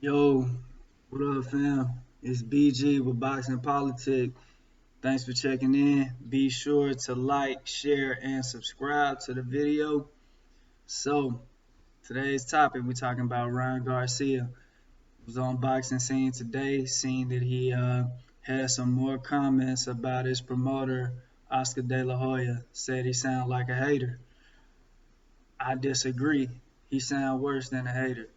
Yo, what up, fam? It's BG with Boxing Politics. Thanks for checking in. Be sure to like, share, and subscribe to the video. So, today's topic, we're talking about Ryan Garcia. Was on Boxing Scene today, seeing that he had some more comments about his promoter, Oscar De La Hoya. Said he sounded like a hater. I disagree. He sounds worse than a hater.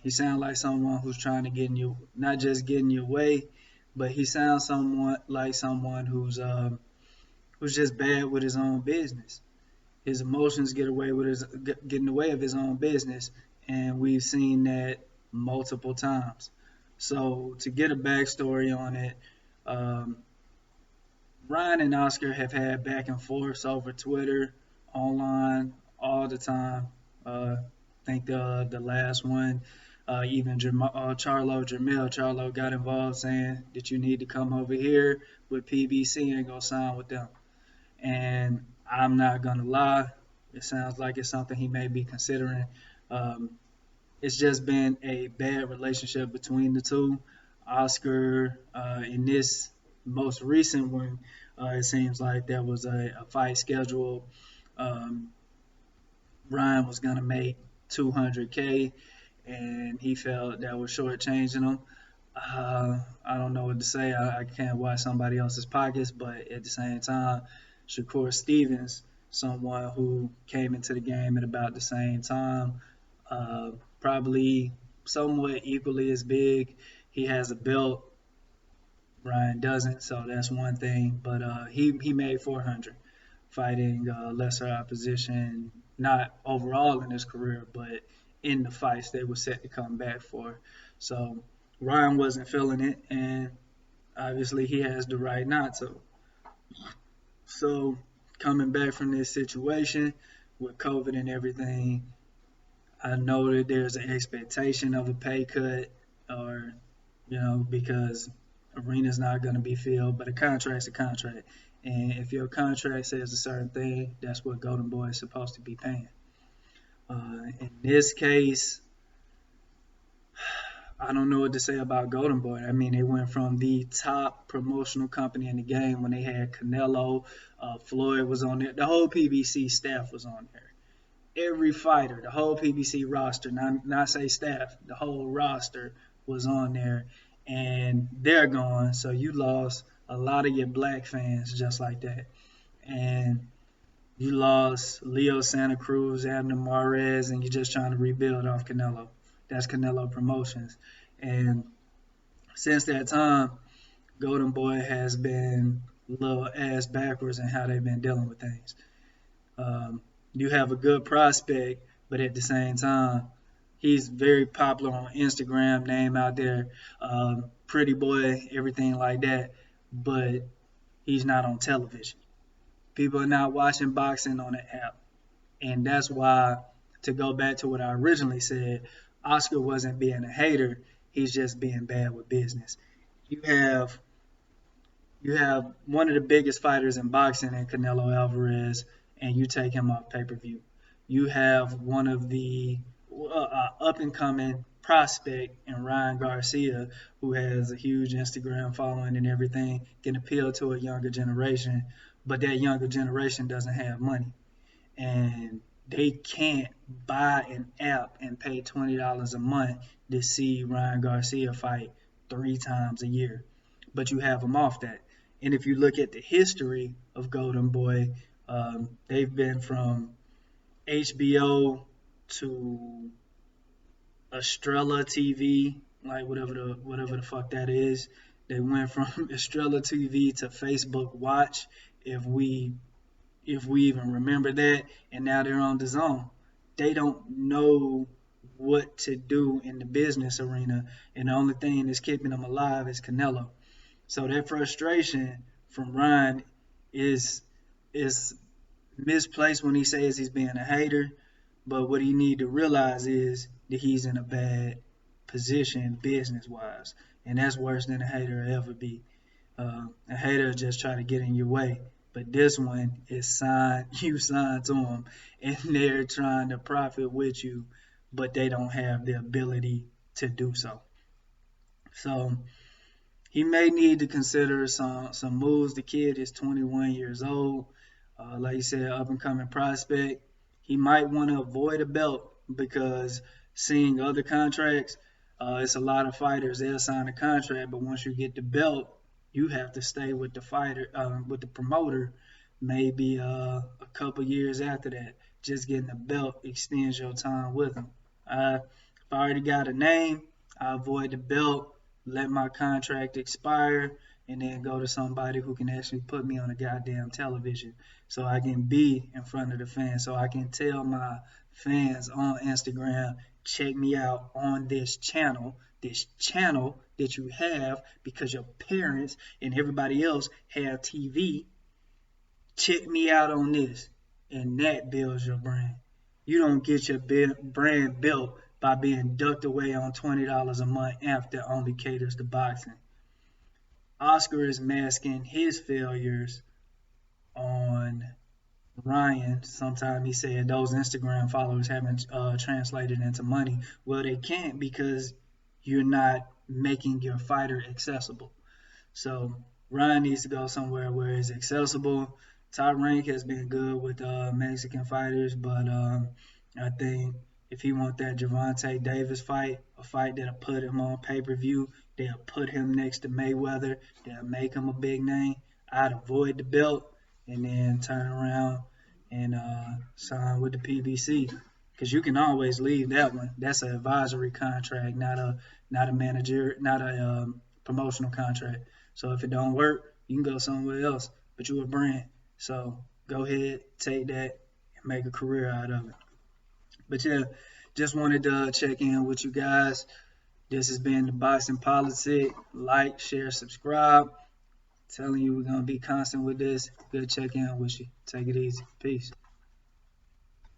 He sounds like someone who's trying to get in you, not just get in your way, but he sounds somewhat like someone who's just bad with his own business. His emotions get in the way of his own business, and we've seen that multiple times. So to get a backstory on it, um, Ryan and Oscar have had back and forths over Twitter, online, all the time. I think the last one, even Charlo got involved saying that you need to come over here with PBC and go sign with them. And I'm not gonna lie, it sounds like it's something he may be considering. Um, it's just been a bad relationship between the two. Oscar, in this most recent one, it seems like there was a fight scheduled. Um, Ryan was gonna make 200K, and he felt that was shortchanging him. I don't know what to say. I can't watch somebody else's pockets, but at the same time, Shakur Stevens, someone who came into the game at about the same time, uh, probably somewhat equally as big. He has a belt. Ryan doesn't, so that's one thing. But he made 400 fighting lesser opposition, not overall in his career, but in the fights they were set to come back for. So Ryan wasn't feeling it, and obviously he has the right not to. So coming back from this situation with COVID and everything, I know that there's an expectation of a pay cut, or because arena's not going to be filled, but a contract's a contract. And if your contract says a certain thing, that's what Golden Boy is supposed to be paying. In this case, I don't know what to say about Golden Boy. I mean, they went from the top promotional company in the game when they had Canelo, Floyd was on there, the whole PBC staff was on there. Every fighter, the whole PBC roster, not say staff, the whole roster was on there, and they're gone. So you lost a lot of your black fans just like that, and you lost Leo Santa Cruz, Abner Mares, and you're just trying to rebuild off Canelo. That's Canelo Promotions, and since that time, Golden Boy has been a little ass backwards in how they've been dealing with things. You have a good prospect, but at the same time, he's very popular on Instagram, name out there, pretty boy, everything like that. But he's not on television. People are not watching boxing on the app, and that's why. To go back to what I originally said, Oscar wasn't being a hater. He's just being bad with business. You have you have one of the biggest fighters in boxing in Canelo Alvarez, and you take him off pay per view. You have one of the up and coming prospect in Ryan Garcia, who has a huge Instagram following and everything, can appeal to a younger generation, but that younger generation doesn't have money. And they can't buy an app and pay $20 a month to see Ryan Garcia fight 3 times a year. But you have him off that. And if you look at the history of Golden Boy, they've been from HBO to Estrella TV, like whatever the fuck that is. They went from Estrella TV to Facebook Watch, if we even remember that, and now they're on the zone. They don't know what to do in the business arena, and the only thing that's keeping them alive is Canelo. So that frustration from Ryan is misplaced when he says he's being a hater. But what he need to realize is that he's in a bad position business wise, and that's worse than a hater will ever be. A hater just try to get in your way, but this one is signed. You signed to them, and they're trying to profit with you, but they don't have the ability to do so. So he may need to consider some moves. The kid is 21 years old. Like you said, up and coming prospect. He might want to avoid a belt because seeing other contracts, it's a lot of fighters. They'll sign a contract, but once you get the belt, you have to stay with the fighter, with the promoter, maybe a couple years after that. Just getting the belt extends your time with them. If I already got a name, I avoid the belt, let my contract expire, and then go to somebody who can actually put me on a goddamn television so I can be in front of the fans, so I can tell my fans on Instagram, check me out on this channel that you have because your parents and everybody else have TV. Check me out on this. And that builds your brand. You don't get your brand built by being ducked away on $20 a month after only caters to boxing. Oscar is masking his failures on Ryan. Sometimes he said those Instagram followers haven't translated into money. Well, they can't because you're not making your fighter accessible. So Ryan needs to go somewhere where it's accessible. Top Rank has been good with Mexican fighters, but I think if he wants that Gervonta Davis fight, a fight that'll put him on pay-per-view, they'll put him next to Mayweather, they'll make him a big name, I'd avoid the belt and then turn around and sign with the PBC. Because you can always leave that one. That's an advisory contract, not a manager, not a promotional contract. So if it don't work, you can go somewhere else. But you're a brand. So go ahead, take that, and make a career out of it. But yeah, just wanted to check in with you guys. This has been the Boxing Politic. Like, share, subscribe. Telling you we're going to be constant with this. Good check in with you. Take it easy. Peace.